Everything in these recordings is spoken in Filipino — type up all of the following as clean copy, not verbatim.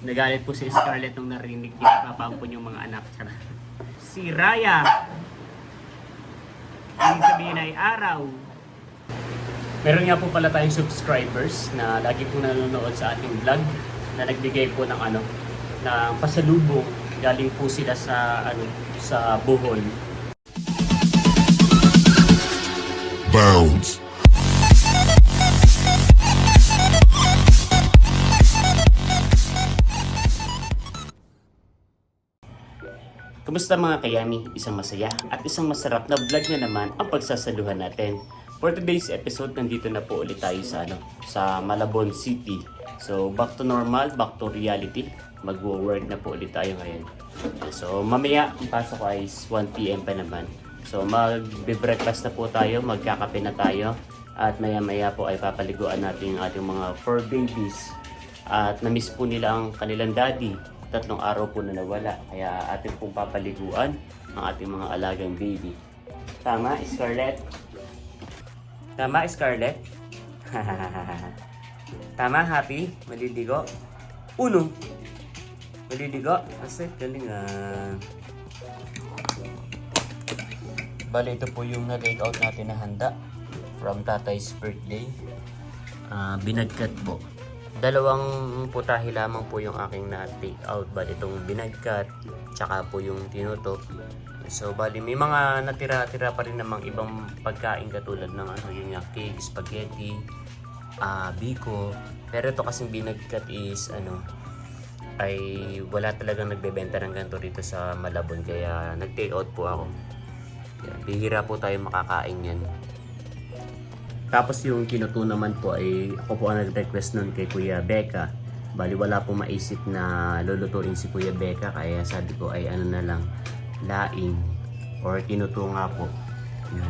Nagalit po si Scarlett nung narinig niya ipapampun yung mga anak. Si Raya. Ang sabihin ay araw. Meron nga po pala tayong subscribers na lagi po nanonood sa ating vlog na nagbigay po ng ng pasalubong. Galing po sila sa sa Bohol. Bounce. Kumusta mga kayami? Isang masaya at isang masarap na vlog na naman ang pagsasaluhan natin. For today's episode, nandito na po ulit tayo sa Malabon City. So, back to normal, back to reality. Mag-work na po ulit tayo ngayon. So, mamaya, ang pasok ay 1 PM pa naman. So, mag-breakfast na po tayo, magkakape na tayo. At maya-maya po ay papaliguan natin ang ating mga fur babies. At na-miss po nila ang kanilang daddy. 3 araw po na nawala. Kaya atin pong papaliguan ang ating mga alagang baby. Tama, Scarlett? Tama, Scarlett? Tama, Happy? Maliligo? Uno! Maliligo? Kasi galing Bale, ito po yung na-take out natin na handa from tatay's birthday. Binagkat po. 2 putahe lamang po yung aking na-take out. Bali, itong binagkat, tsaka po yung tinutok. So, bali, may mga natira-tira pa rin namang ibang pagkain katulad ng yun nga, cake, spaghetti, biko. Pero ito kasing binagkat is, ay wala talagang nagbebenta ng ganito rito sa Malabon. Kaya, nag-take out po ako. Kaya, bihira po tayo makakain yan. Tapos yung kinuto naman po ay ako po ang nag-request nun kay Kuya Becca. Bali wala pong maisip na lulutuin si Kuya Becca, kaya sabi ko ay na lang, laing or kinuto nga po.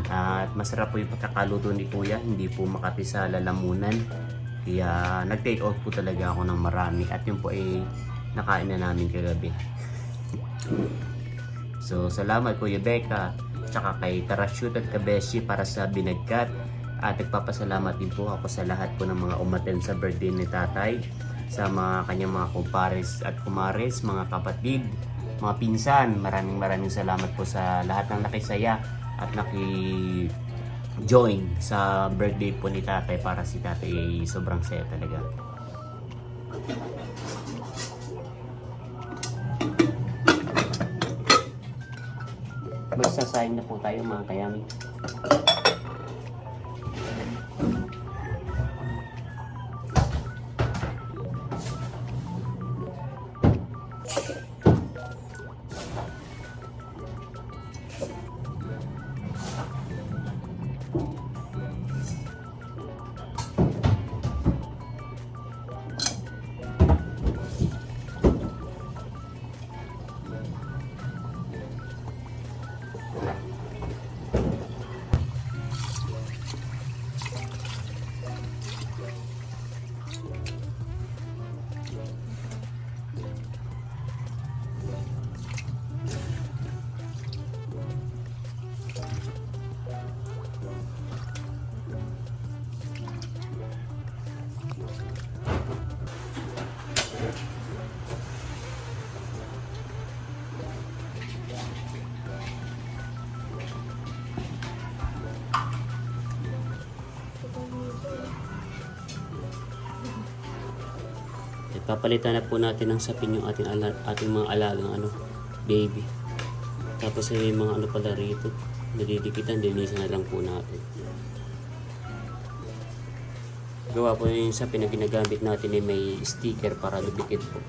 At masarap po yung pagkakaluto ni Kuya, hindi po makati sa lalamunan. Kaya nag-take out po talaga ako ng marami at yun po ay nakain na namin kagabi. So salamat Kuya Becca, tsaka kay Tarashoot at Kabeshi para sa binagkat. At nagpapasalamat din po ako sa lahat po ng mga umattend sa birthday ni Tatay, sa mga kanyang mga kumpares at kumares, mga kapatid, mga pinsan. Maraming salamat po sa lahat ng nakisaya at naki-join sa birthday po ni Tatay. Para si Tatay ay sobrang saya talaga. Magsasayang na po tayo mga kayami. Papalitan na po natin ng sapin yung ating mga alagang baby. Tapos may mga pala rito, nadidikitan, dinisan na lang po natin. Gawa po yung sapin na ginagamit natin ay may sticker para lumikit po.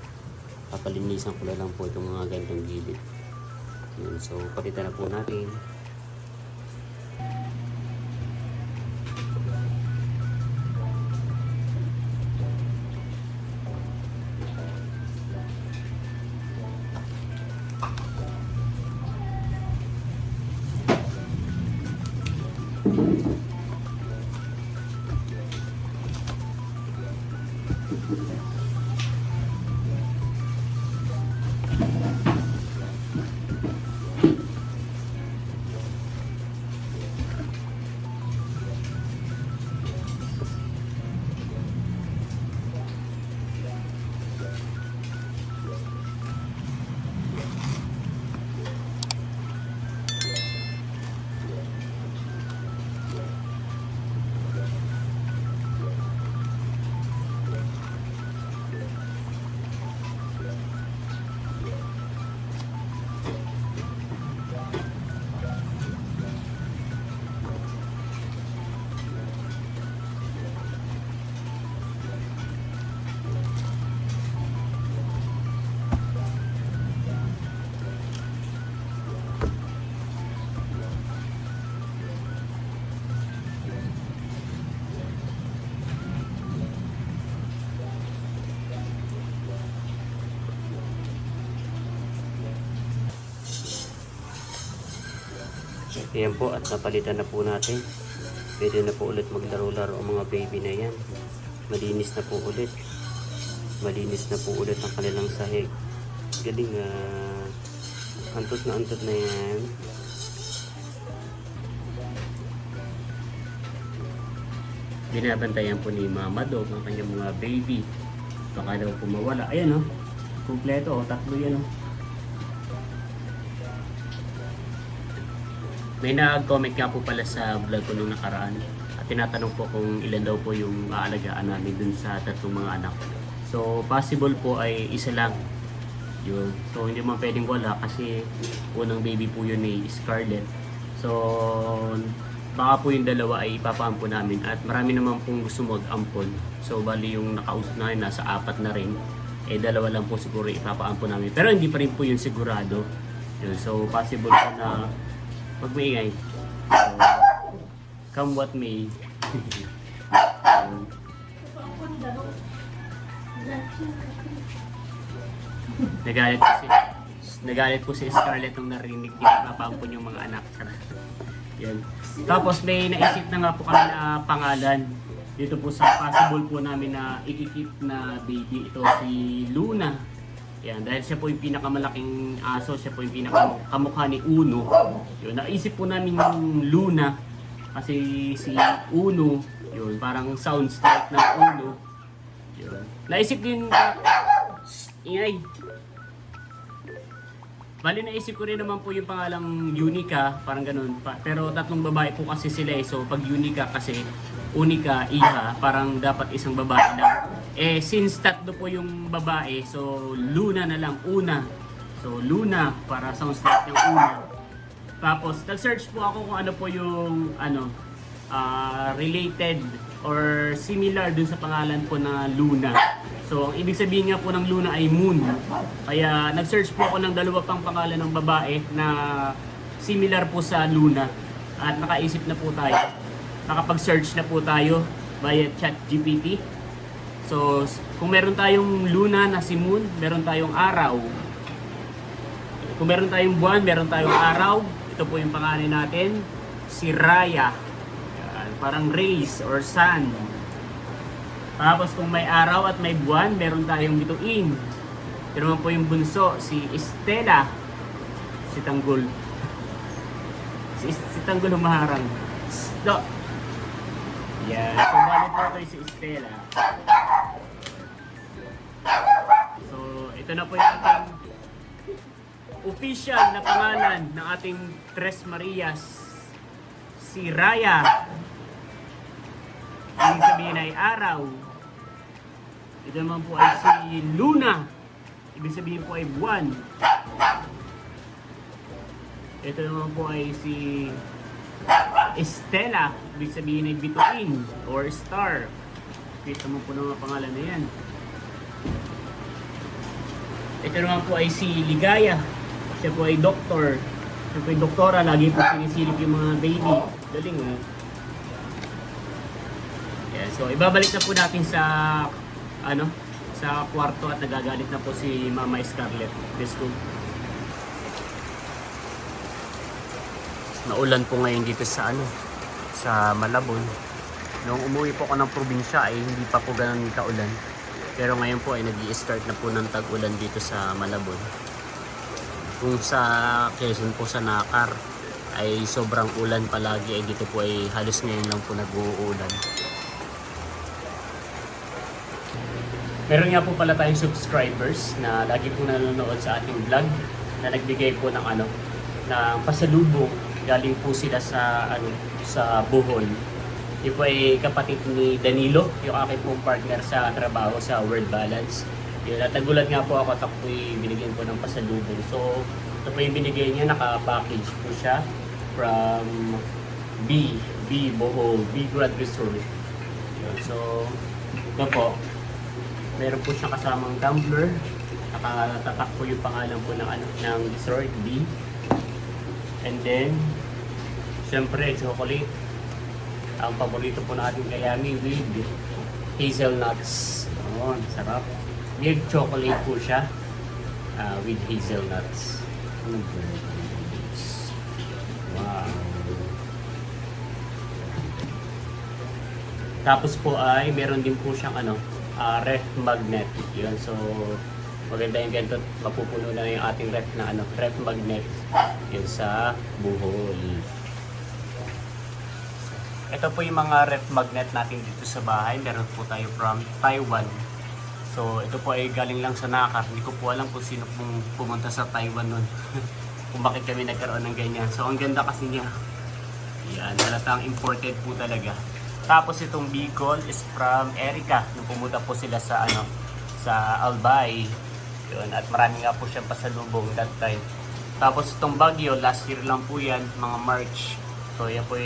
Papalinisan ko na lang po itong mga ganitong gilid. Yan, so palitan na po natin. Ayan po, at napalitan na po natin. Pwede na po ulit maglaro-laro ang mga baby na yan. Malinis na po ulit. Malinis na po ulit ang kanilang sahig. Galing, antot na yan. Binabantayan po ni Mama Dog ang kanyang mga baby. Baka daw po mawala. Ayan, kumpleto, tatlo yan. May nag-comment nga po pala sa vlog ko nung nakaraan at tinatanong po kung ilan daw po yung aalagaan namin dun sa tatlong mga anak. So possible po ay isa lang yun. So hindi man pwedeng wala kasi unang baby po yun ni Scarlett. So baka po yung dalawa ay ipapaampon namin at marami naman pong gusto mag-ampon. So bali yung nakausap namin nasa 4 na rin. Dalawa lang po siguro ipapaampon namin. Pero hindi pa rin po yun sigurado. Yun. So possible po na pag maingay. So, come what may. Nagalit po si Scarlett nung narinig niya napapampon yung mga anak. Yan. Tapos may naisip na nga po kami na pangalan. Dito po sa possible po namin na ikikip na baby. Ito si Luna. Yan, dahil siya po yung pinakamalaking aso, siya po yung pinakamukha ni Uno. Yun, naisip po namin yung Luna kasi si Uno, yun, parang sounds like ng Uno. Yun. Naisip din, ingay. Bali naisip ko rin naman po yung pangalang Unica, parang ganun. Pero tatlong babae po kasi sila so pag Unica kasi, Unica, Iha, parang dapat isang babae lang. Since tatlo po yung babae, so Luna na lang, Una. So Luna, para sounds like yung Una. Tapos, nag-search po ako kung ano po yung related or similar dun sa pangalan po na Luna. So, ang ibig sabihin nga po ng Luna ay Moon. Kaya, nag-search po ako ng dalawa pang pangalan ng babae na similar po sa Luna. At nakaisip na po tayo. Nakapag-search na po tayo via ChatGPT. So, kung meron tayong Luna na si Moon, meron tayong araw. Kung meron tayong buwan, meron tayong araw. Ito po yung pangalan natin. Si Raya. Yan, parang rays or sun. Tapos kung may araw at may buwan, meron tayong bituin. Ito naman po yung bunso, si Estela. Si Tanggol. Si Tanggol humaharang. Stop! Yan. So, bali po ito si Estela. So, ito na po yung ating official na pangalan ng ating Tres Marias. Si Raya. Ibig sabihin ay araw. Ito naman po ay si Luna. Ibig sabihin po ay buwan. Ito naman po ay si Estela. Ibig sabihin ay bituin or star. Kita mo po ng mga pangalan na yan. Ito naman po ay si Ligaya. Siya po ay doktor. Siya po ay doktora. Lagi po sinisilip yung mga baby. Galing yeah, so ibabalik na po natin sa sa kwarto at nagagalit na po si Mama Scarlett. Let's go. Naulan po ngayon dito sa sa Malabon. Nung umuwi po ako ng probinsya ay hindi pa po ganun kaulan. Pero ngayon po ay nag-i-start na po ng tag-ulan dito sa Malabon. Kung sa Quezon po sa Nakar ay sobrang ulan palagi ay dito po ay halos ngayon lang po nag-uulan. Meron nga po pala tayong subscribers na lagi po nanonood sa ating vlog na nagbigay po ng ng pasalubong. Galing po sila sa sa Bohol. Ito po ay kapatid ni Danilo, yung aking pong partner sa trabaho sa World Balance. Yun, at nagulat nga po ako at ako binigyan po ng pasalubong. So, ito po yung binigay niya, naka-package po siya from B Bohol, B Grad Resort. Yun, so, ito po. Meron po siyang kasamang tumbler. Nakatatak po yung pangalan po ng resort, B. And then, syempre, chocolate. Ang paborito po natin kayami with hazelnuts. Oh, sarap. Milk chocolate po siya with hazelnuts. Wow. Tapos po ay meron din po siyang ref magnet. Yun. So maganda yung ganito, mapupuno na yung ating ref na ref magnet yun sa buhol. Ito po yung mga ref magnet natin dito sa bahay. Meron po tayo from Taiwan. So ito po ay galing lang sa Nakar. Hindi ko po alam kung sino pong pumunta sa Taiwan nun. Kung bakit kami nagkaroon ng ganyan. So ang ganda kasi niya. Yan, halatang imported po talaga. Tapos itong Bicol is from Erica. Nung pumunta po sila sa sa Albay. Yun, at marami nga po siyang pasalubong that time. Tapos itong Baguio, last year lang po yan, mga March. So yan po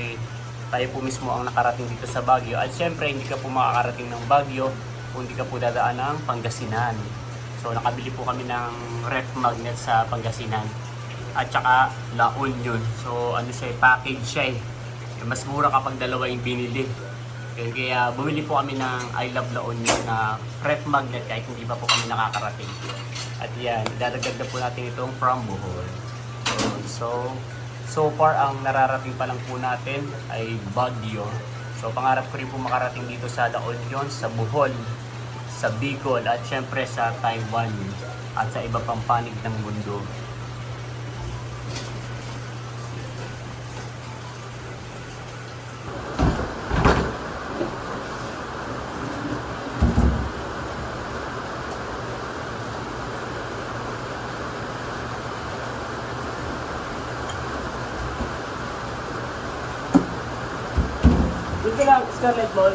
tayo po mismo ang nakarating dito sa Baguio. At syempre, hindi ka po makakarating ng Baguio kung hindi ka po dadaan ng Pangasinan. So nakabili po kami ng ref magnet sa Pangasinan. At saka La Union. So siya, package siya eh. Mas mura kapag dalawa yung binili. Kaya bumili po kami ng I Love La Union na ref magnet kahit hindi pa po kami nakakarating. At yan, dadagdag na po natin itong from Bohol. So far, ang nararating pa lang po natin ay Baguio. So pangarap ko rin po makarating dito sa La Union, sa Bohol, sa Bicol, at syempre sa Taiwan at sa iba pang panig ng mundo. Dito lang, Scarlett Ball.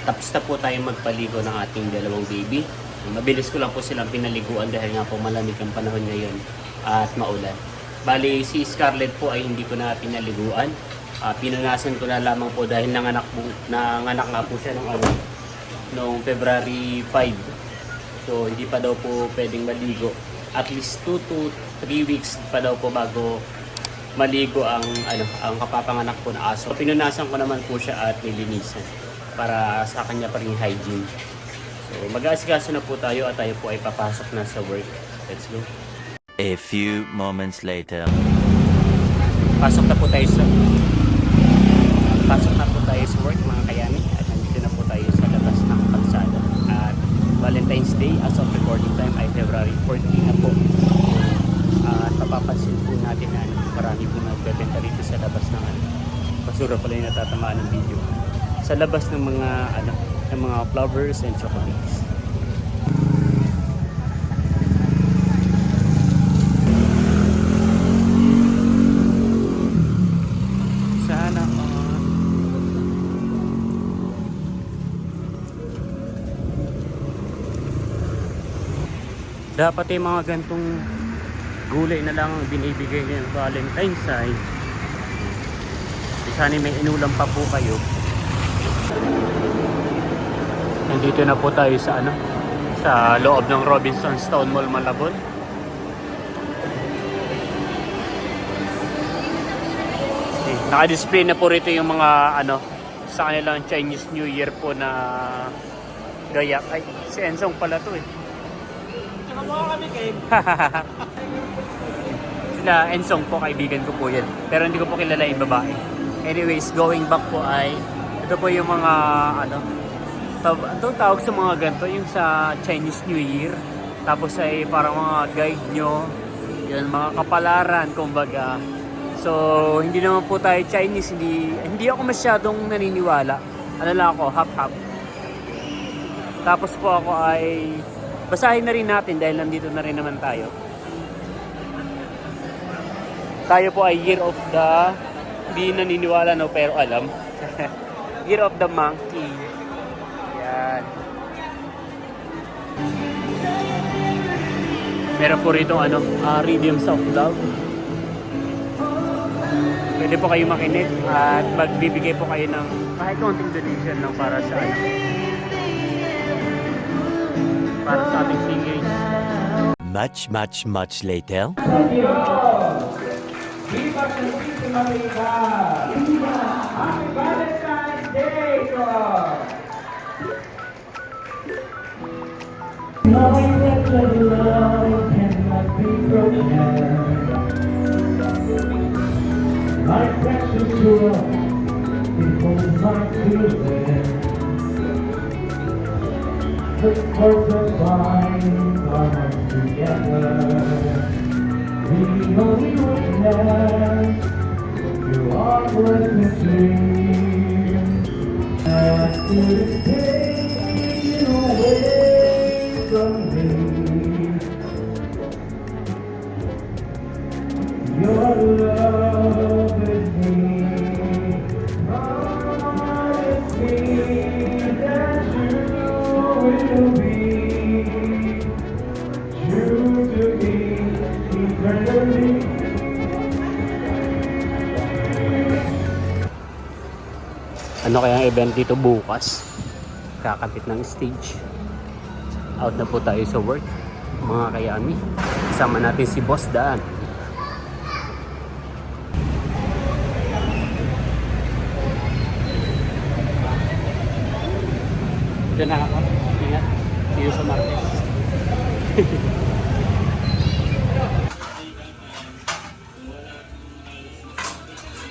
Tapos na po tayo magpaligo ng ating dalawang baby. Mabilis ko lang po silang pinaliguan dahil nga po malamig ang panahon ngayon at maulan. Bali, si Scarlett po ay hindi ko na pinaliguan. Pinunasan ko na lamang po dahil nanganak nga po siya noong February 5. So hindi pa daw po pwedeng maligo. At least 2 to 3 weeks pa daw po bago maligo ang kapapanganak po na aso. Pinunasan ko naman po siya at nilinisan para sa kanya pa rin hygiene. So mag-aasikaso na po tayo at tayo po ay papasok na sa work. Let's go. A few moments later. Pasok na po tayo sa work mga kayami at nandito na po tayo sa labas ng kalsada. At Valentine's Day as of recording time ay February 14 na po. At mapapansin po natin na marami po nagbebenta rito sa labas ng basura pala yung natatamaan ng video. Sa labas ng mga flowers and chocolates. Sana dapat yung mga gantong gulay na lang ang binibigay ng Valentine's ay sana may inulam pa po kayo. Nandito na po tayo sa sa loob ng Robinson's Town Mall, Malabon. Naka-display na po rito yung mga sa kanilang Chinese New Year po na gayak. Ay, si Ensong pala to eh. Tsaka mo kami kay. Sila Ensong po, kaibigan ko po yan. Pero hindi ko po kilala yung babae. Anyways, going back po ay ito po yung mga tawag sa mga ganito yung sa Chinese New Year. Tapos ay parang mga guide nyo, yun, mga kapalaran kumbaga. So, hindi naman po tayo Chinese, hindi ako masyadong naniniwala. Ano lang ako, half-half. Tapos po ako ay basahin na rin natin dahil nandito na rin naman tayo. Tayo po ay Year of the, hindi naniniwala no, pero alam. Year of the Monkey. Yan. Meron po rito Rhythms of Love. Pwede po kayo makinig at magbibigay po kayo ng kahit konting donation lang para sa para sa ating singers. Much later. Knowing that your love cannot be broken, my precious jewel, it holds my children. The perfect bind our hearts together. The only witness to our blessed dreams. And to take you away from me. Your love is me. Promise me that you will be true to me eternally. Ano kaya ang event dito bukas? Kakapit ng stage. Out na po tayo sa work, mga kayami. Kasama natin si Boss Dan. Diyan na ako. Ingat. See you sa Martes.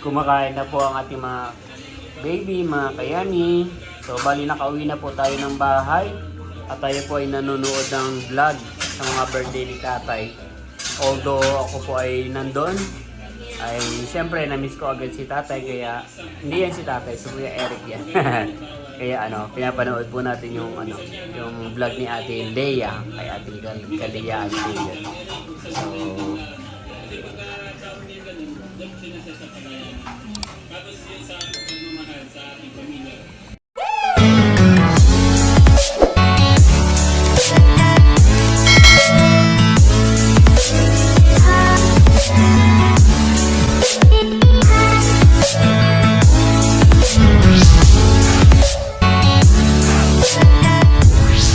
Kumakain na po ang ating mga baby, mga kayami. So, bali nakauwi na po tayo ng bahay. At tayo po ay nanonood ng vlog sa mga birthday ni tatay. Although ako po ay nandun, ay siyempre na-miss ko agad si tatay. Kaya, hindi yan si tatay, si Kuya Eric yan. Kaya pinapanood po natin yung vlog ni Ate Leia, kay Ate Kalia at Leia. So,